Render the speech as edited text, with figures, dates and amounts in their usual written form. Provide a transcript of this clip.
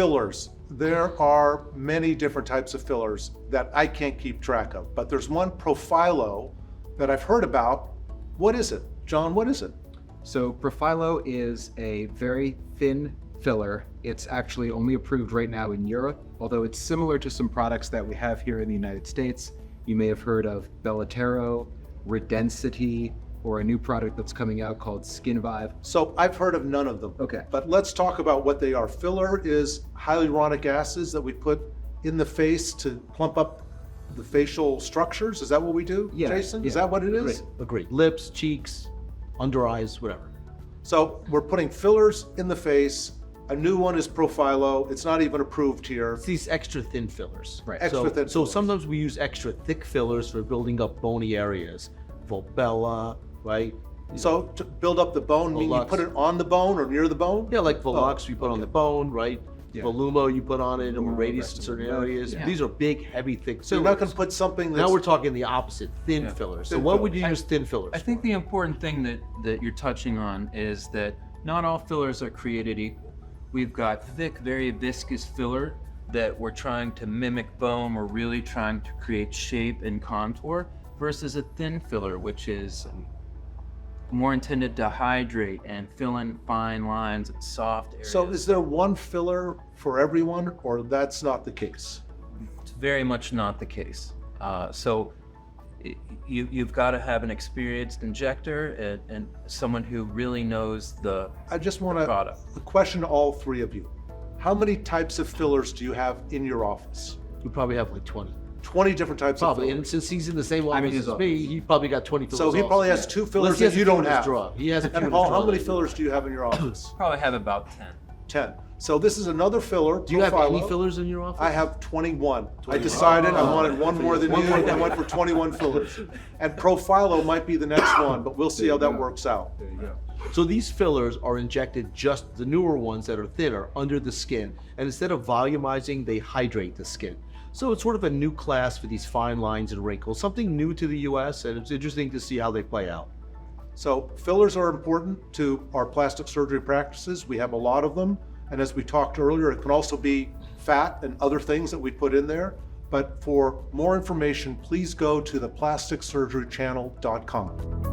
fillers. There are many different types of fillers that I can't keep track of, but there's one Profilo that I've heard about. What is it? John, what is it? So Profilo is a very thin filler. It's actually only approved right now in Europe, although it's similar to some products that we have here in the United States. You may have heard of Bellatero, Redensity, or a new product that's coming out called Skin Vive. So I've heard of none of them. Okay. But let's talk about what they are. Filler is hyaluronic acids that we put in the face to plump up the facial structures. Is that what we do, Yeah, Jason? yeah. Is that what it is? Agreed. Lips, cheeks, under eyes, whatever. So we're putting fillers in the face. A new one is Profilo. It's not even approved here. It's these extra thin fillers. Right. Extra thin So fillers. sometimes we use extra thick fillers for building up bony areas. Volbella, right? So to build up the bone, mean you Volux. put it on the bone or near the bone? Yeah, like Volux we put on the bone, right? Yeah. Volumo you put on it, or radius in rest certain of the- areas. yeah. These are big, heavy, thick So you're fillers. not going to put something that's... Now we're talking the opposite, thin Yeah. fillers. So Thin what would you fillers. use thin fillers I think the important thing that you're touching on is that not all fillers are created equal. We've got thick, very viscous filler that we're trying to mimic bone, we're really trying to create shape and contour, versus a thin filler, which is more intended to hydrate and fill in fine lines and soft areas. So is there one filler for everyone, or that's not the case? It's very much not the case. You've got to have an experienced injector and someone who really knows the I just want to product. question all three of you. How many types of fillers do you have in your office? We probably have like 20. 20 different types Probably, of and fillers. since he's in the same office his as me, he probably got 20 fillers. So he also. probably has two fillers Unless he has that you a few don't in his have. drawer. He has a few in And his Paul, drawer. how many fillers do you have in your office? Probably have about 10. 10. So this is another filler. Do you have any Profilo. fillers in your office? I have 21. I decided I wanted one more than you. I went for 21 fillers. And Profilo might be the next one, but we'll see how that works out. There you go. So these fillers are injected, just the newer ones that are thinner, under the skin. And instead of volumizing, they hydrate the skin. So it's sort of a new class for these fine lines and wrinkles, something new to the US, and it's interesting to see how they play out. So fillers are important to our plastic surgery practices. We have a lot of them. And as we talked earlier, it can also be fat and other things that we put in there. But for more information, please go to theplasticsurgerychannel.com.